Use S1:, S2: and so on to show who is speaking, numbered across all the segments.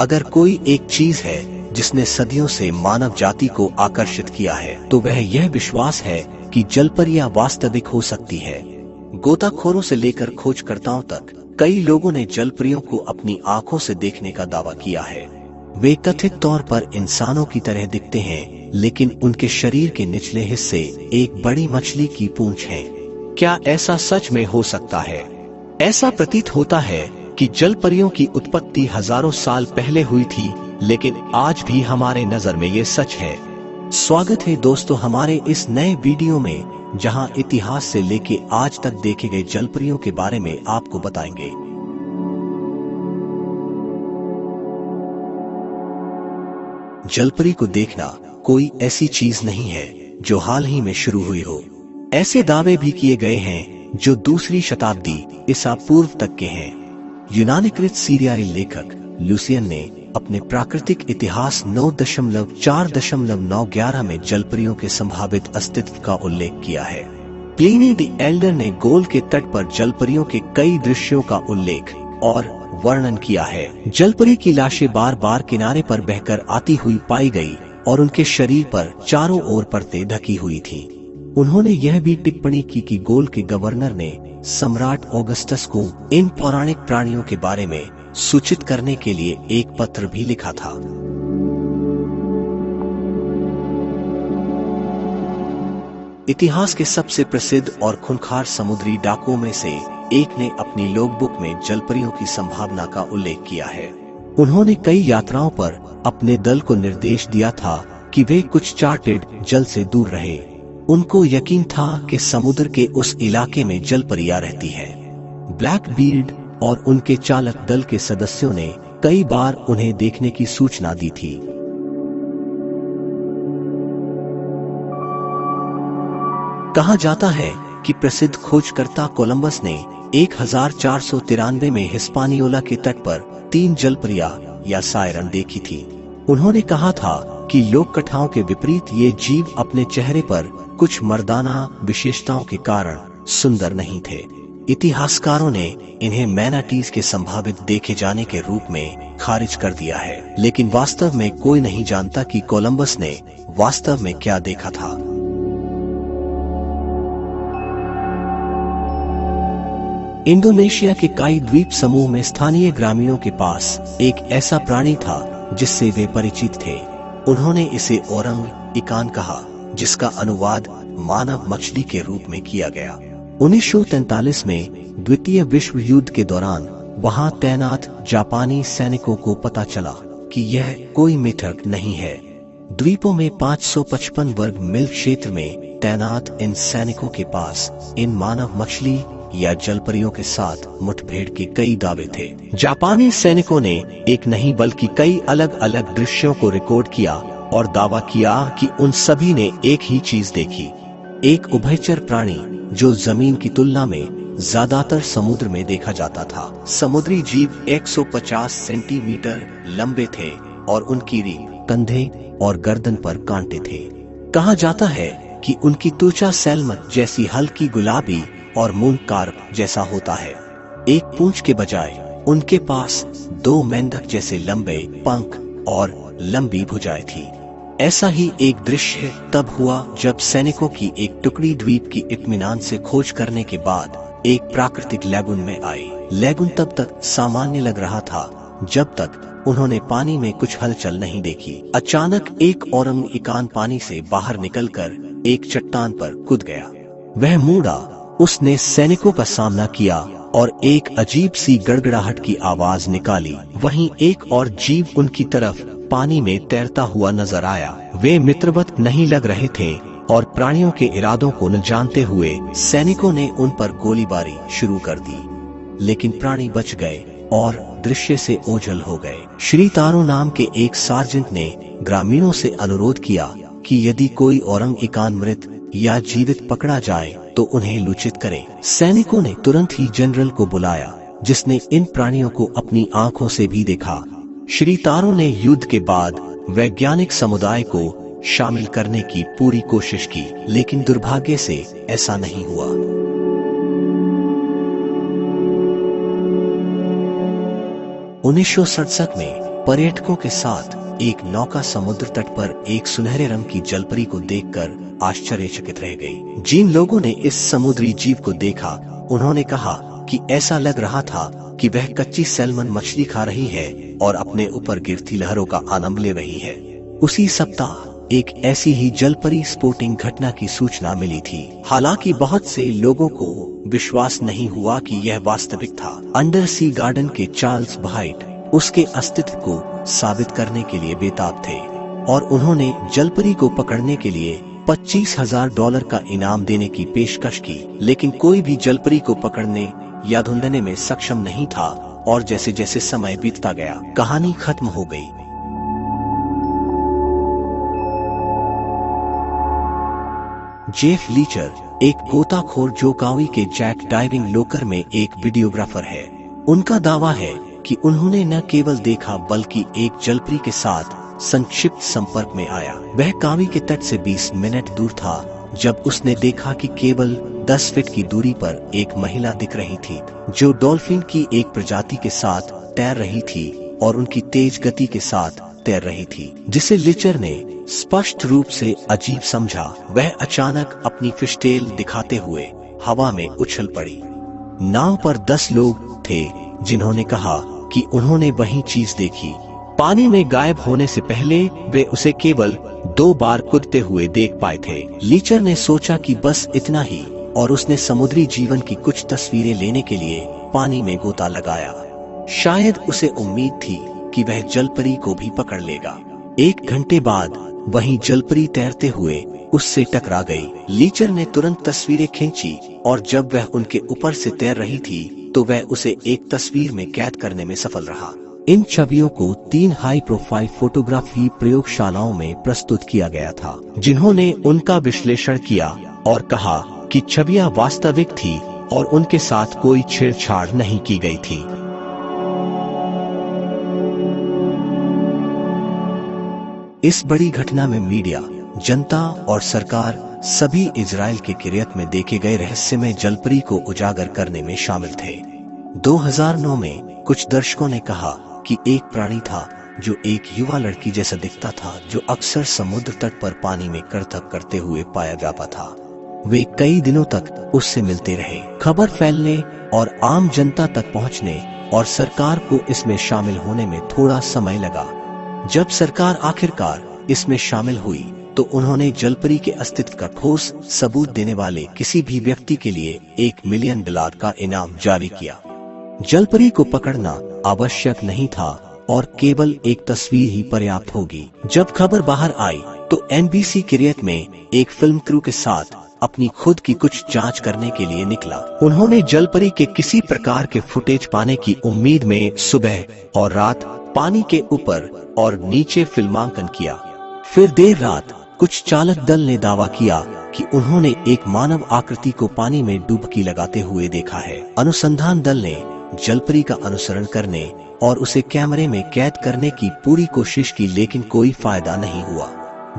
S1: अगर कोई एक चीज है जिसने सदियों से मानव जाति को आकर्षित किया है तो वह यह विश्वास है कि जलपरियां वास्तविक हो सकती है। गोताखोरों से लेकर खोजकर्ताओं तक कई लोगों ने जलपरियों को अपनी आंखों से देखने का दावा किया है। वे कथित तौर पर इंसानों की तरह दिखते हैं, लेकिन उनके शरीर के निचले हिस्से एक बड़ी मछली की पूंछ है। क्या ऐसा सच में हो सकता है? ऐसा प्रतीत होता है कि जलपरियों की उत्पत्ति हजारों साल पहले हुई थी, लेकिन आज भी हमारे नजर में ये सच है। स्वागत है दोस्तों हमारे इस नए वीडियो में, जहां इतिहास से लेके आज तक देखे गए जलपरियों के बारे में आपको बताएंगे। जलपरी को देखना कोई ऐसी चीज नहीं है जो हाल ही में शुरू हुई हो। ऐसे दावे भी किए गए हैं जो दूसरी शताब्दी ईसा पूर्व तक के हैं। यूनानीकृत सीरियाई लेखक लुसियन ने अपने प्राकृतिक इतिहास 9.4.911 में जलपरियों के संभावित अस्तित्व का उल्लेख किया है। प्लिनी द एल्डर ने गोल के तट पर जलपरियों के कई दृश्यों का उल्लेख और वर्णन किया है। जलपरी की लाशें बार बार किनारे पर बहकर आती हुई पाई गई और उनके शरीर पर चारों ओर परतें ढकी हुई थी। उन्होंने यह भी टिप्पणी की कि गोल के गवर्नर ने सम्राट ऑगस्टस को इन पौराणिक प्राणियों के बारे में सूचित करने के लिए एक पत्र भी लिखा था। इतिहास के सबसे प्रसिद्ध और खूंखार समुद्री डाकुओं में से एक ने अपनी लॉगबुक में जलपरियों की संभावना का उल्लेख किया है। उन्होंने कई यात्राओं पर अपने दल को निर्देश दिया था कि वे कुछ चार्टेड जल से दूर रहे। उनको यकीन था कि समुद्र के उस इलाके में जलपरियां रहती है। ब्लैक बीर्ड और उनके चालक दल के सदस्यों ने कई बार उन्हें देखने की सूचना दी थी। कहा जाता है कि प्रसिद्ध खोजकर्ता कोलंबस ने 1493 में हिस्पानियोला के तट पर 3 जलपरियां या सायरन देखी थी। उन्होंने कहा था कि लोक कथाओं के विपरीत ये जीव अपने चेहरे पर कुछ मर्दाना विशेषताओं के कारण सुंदर नहीं थे। इतिहासकारों ने इन्हें मैनाटीज के संभावित देखे जाने के रूप में खारिज कर दिया है, लेकिन वास्तव में कोई नहीं जानता कि कोलंबस ने वास्तव में क्या देखा था। इंडोनेशिया के काई द्वीप समूह में स्थानीय ग्रामीणों के पास एक ऐसा प्राणी था जिससे वे परिचित थे। उन्होंने इसे ओरंग इकान कहा, जिसका अनुवाद मानव मछली के रूप में किया गया। 1943 में द्वितीय विश्व युद्ध के दौरान वहां तैनात जापानी सैनिकों को पता चला कि यह कोई मिथक नहीं है। द्वीपों में 555 वर्ग मील क्षेत्र में तैनात इन सैनिकों के पास इन मानव मछली या जलपरियों के साथ मुठभेड़ के कई दावे थे। जापानी सैनिकों ने एक नहीं बल्कि कई अलग अलग दृश्यों को रिकॉर्ड किया और दावा किया कि उन सभी ने एक ही चीज देखी, एक उभयचर प्राणी जो जमीन की तुलना में ज्यादातर समुद्र में देखा जाता था। समुद्री जीव 150 सेंटीमीटर लंबे थे और उनकी रीढ़, कंधे और गर्दन पर कांटे थे। कहा जाता है कि उनकी त्वचा सैल्मन जैसी हल्की गुलाबी और मूंग कार्प जैसा होता है। एक पूंछ के बजाय उनके पास 2 मेंढक जैसे लंबे पंख और लंबी भुजाएं थी। ऐसा ही एक दृश्य तब हुआ जब सैनिकों की एक टुकड़ी द्वीप की इत्मीनान से खोज करने के बाद एक प्राकृतिक लैगून में आई। लैगून तब तक सामान्य लग रहा था जब तक उन्होंने पानी में कुछ हलचल नहीं देखी। अचानक एक ओरंग इकान पानी से बाहर निकलकर एक चट्टान पर कूद गया। वह मुड़ा, उसने सैनिकों का सामना किया और एक अजीब सी गड़गड़ाहट की आवाज निकाली। वहीं एक और जीव उनकी तरफ पानी में तैरता हुआ नजर आया। वे मित्रवत नहीं लग रहे थे और प्राणियों के इरादों को न जानते हुए सैनिकों ने उन पर गोलीबारी शुरू कर दी, लेकिन प्राणी बच गए और दृश्य से ओझल हो गए। श्री तारो नाम के एक सार्जेंट ने ग्रामीणों से अनुरोध किया कि यदि कोई औरंग इकान मृत या जीवित पकड़ा जाए तो उन्हें लूचित करें। सैनिकों ने तुरंत ही जनरल को बुलाया, जिसने इन प्राणियों को अपनी आंखों से भी देखा। श्री तारो ने युद्ध के बाद वैज्ञानिक समुदाय को शामिल करने की पूरी कोशिश की, लेकिन दुर्भाग्य से ऐसा नहीं हुआ। 1967 में पर्यटकों के साथ एक नौका समुद्र तट पर एक सुनहरे रंग की जलपरी को देखकर आश्चर्यचकित रह गई। जिन लोगों ने इस समुद्री जीव को देखा, उन्होंने कहा कि ऐसा लग रहा था कि वह कच्ची सैल्मन मछली खा रही है और अपने ऊपर गिरती लहरों का आनंद ले रही है। उसी सप्ताह एक ऐसी ही जलपरी स्पोर्टिंग घटना की सूचना मिली थी। हालांकि बहुत से लोगों को विश्वास नहीं हुआ कि यह वास्तविक था। अंडर सी गार्डन के चार्ल्स वाइट उसके अस्तित्व को साबित करने के लिए बेताब थे और उन्होंने जलपरी को पकड़ने के लिए $25,000 का इनाम देने की पेशकश की, लेकिन कोई भी जलपरी को पकड़ने या ढूंढने में सक्षम नहीं था और जैसे जैसे समय बीतता गया, कहानी खत्म हो गई। जेफ लीचर एक गोताखोर जो कावी के जैक डाइविंग लोकर में एक वीडियोग्राफर है। उनका दावा है कि उन्होंने न केवल देखा बल्कि एक जलपरी के साथ संक्षिप्त संपर्क में आया। वह कावी के तट से 20 मिनट दूर था जब उसने देखा कि केवल 10 फीट की दूरी पर एक महिला दिख रही थी जो डॉल्फिन की एक प्रजाति के साथ तैर रही थी और उनकी तेज गति के साथ तैर रही थी, जिसे लिचर ने स्पष्ट रूप से अजीब समझा। वह अचानक अपनी फिशटेल दिखाते हुए हवा में उछल पड़ी। नाव पर 10 लोग थे जिन्होंने कहा कि उन्होंने वही चीज देखी। पानी में गायब होने से पहले वे उसे केवल 2 बार कूदते हुए देख पाए थे। लीचर ने सोचा कि बस इतना ही और उसने समुद्री जीवन की कुछ तस्वीरें लेने के लिए पानी में गोता लगाया। शायद उसे उम्मीद थी कि वह जलपरी को भी पकड़ लेगा। 1 घंटे बाद वही जलपरी तैरते हुए उससे टकरा गई। लीचर ने तुरंत तस्वीरें खींची और जब वह उनके ऊपर से तैर रही थी तो वह उसे एक तस्वीर में कैद करने में सफल रहा। इन छवियों को 3 हाई प्रोफाइल फोटोग्राफी प्रयोगशालाओं में प्रस्तुत किया गया था, जिन्होंने उनका विश्लेषण किया और कहा कि छवियां वास्तविक थी और उनके साथ कोई छेड़छाड़ नहीं की गई थी। इस बड़ी घटना में मीडिया, जनता और सरकार सभी इजराइल के किर्यत में देखे गए रहस्यमय जलपरी को उजागर करने में शामिल थे। 2009 में कुछ दर्शकों ने कहा कि एक प्राणी था जो एक युवा लड़की जैसा दिखता था, जो अक्सर समुद्र तट पर पानी में करतब करते हुए पाया जाता था। वे कई दिनों तक उससे मिलते रहे। खबर फैलने और आम जनता तक पहुंचने और सरकार को इसमें शामिल होने में थोड़ा समय लगा। जब सरकार आखिरकार इसमें शामिल हुई तो उन्होंने जलपरी के अस्तित्व का ठोस सबूत देने वाले किसी भी व्यक्ति के लिए $1 मिलियन का इनाम जारी किया। जलपरी को पकड़ना आवश्यक नहीं था और केवल एक तस्वीर ही पर्याप्त होगी। जब खबर बाहर आई तो NBC किर्यत में एक फिल्म क्रू के साथ अपनी खुद की कुछ जांच करने के लिए निकला। उन्होंने जलपरी के किसी प्रकार के फुटेज पाने की उम्मीद में सुबह और रात पानी के ऊपर और नीचे फिल्मांकन किया। फिर देर रात कुछ चालक दल ने दावा किया कि उन्होंने एक मानव आकृति को पानी में डुबकी लगाते हुए देखा है। अनुसंधान दल ने जलपरी का अनुसरण करने और उसे कैमरे में कैद करने की पूरी कोशिश की, लेकिन कोई फायदा नहीं हुआ।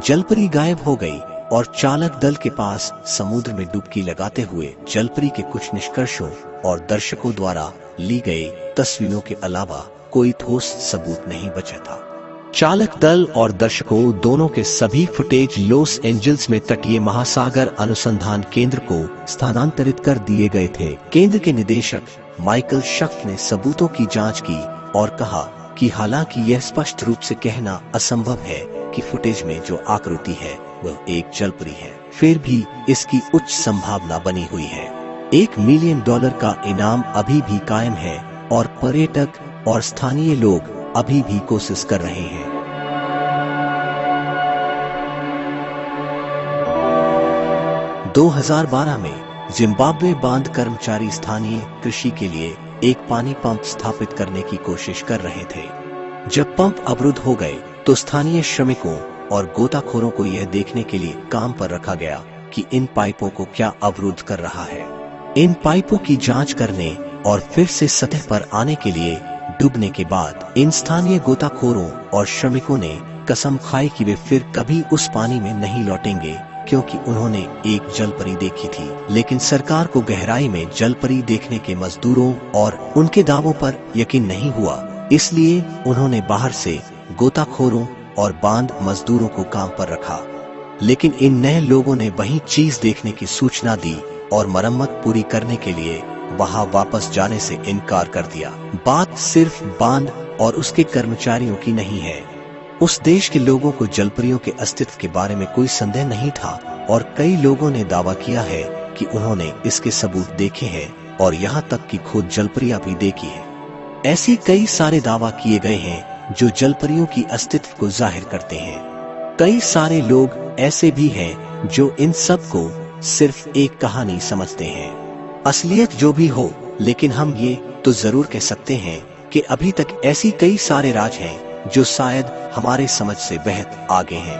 S1: जलपरी गायब हो गई और चालक दल के पास समुद्र में डुबकी लगाते हुए जलपरी के कुछ निष्कर्षों और दर्शकों द्वारा ली गई तस्वीरों के अलावा कोई ठोस सबूत नहीं बचा था। चालक दल और दर्शकों दोनों के सभी फुटेज लॉस एंजल्स में तटीय महासागर अनुसंधान केंद्र को स्थानांतरित कर दिए गए थे। केंद्र के निदेशक माइकल शफ्ट ने सबूतों की जांच की और कहा कि हालांकि यह स्पष्ट रूप से कहना असंभव है कि फुटेज में जो आकृति है वह एक जलपरी है, फिर भी इसकी उच्च संभावना बनी हुई है। $1 मिलियन का इनाम अभी भी कायम है और पर्यटक और स्थानीय लोग अभी भी कोशिश कर रहे हैं। – 2012 में जिम्बाब्वे बांध कर्मचारी स्थानीय कृषि के लिए एक पानी पंप स्थापित करने की कोशिश कर रहे थे। जब पंप अवरुद्ध हो गए तो स्थानीय श्रमिकों और गोताखोरों को यह देखने के लिए काम पर रखा गया कि इन पाइपों को क्या अवरुद्ध कर रहा है। इन पाइपों की जांच करने और फिर से सतह पर आने के लिए डूबने के बाद इन स्थानीय गोताखोरों और श्रमिकों ने कसम खाई कि वे फिर कभी उस पानी में नहीं लौटेंगे, क्योंकि उन्होंने एक जलपरी देखी थी। लेकिन सरकार को गहराई में जलपरी देखने के मजदूरों और उनके दावों पर यकीन नहीं हुआ इसलिए उन्होंने बाहर से गोताखोरों और बांध मजदूरों को काम पर रखा। लेकिन इन नए लोगों ने वही चीज देखने की सूचना दी और मरम्मत पूरी करने के लिए वहां वापस जाने से इनकार कर दिया। बात सिर्फ बांध और उसके कर्मचारियों की नहीं है। उस देश के लोगों को जलपरियों के अस्तित्व के बारे में कोई संदेह नहीं था और कई लोगों ने दावा किया है कि उन्होंने इसके सबूत देखे हैं और यहाँ तक कि खुद जलपरियां भी देखी है। ऐसी कई सारे दावा किए गए हैं जो जलपरियों की अस्तित्व को जाहिर करते हैं। कई सारे लोग ऐसे भी हैं जो इन सब को सिर्फ एक कहानी समझते हैं। असलियत जो भी हो, लेकिन हम ये तो जरूर कह सकते हैं कि अभी तक ऐसी कई सारे राज हैं जो शायद हमारे समझ से बेहद आगे हैं।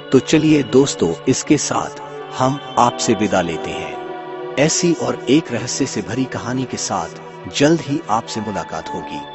S1: तो चलिए दोस्तों, इसके साथ हम आपसे विदा लेते हैं। ऐसी और एक रहस्य से भरी कहानी के साथ जल्द ही आपसे मुलाकात होगी।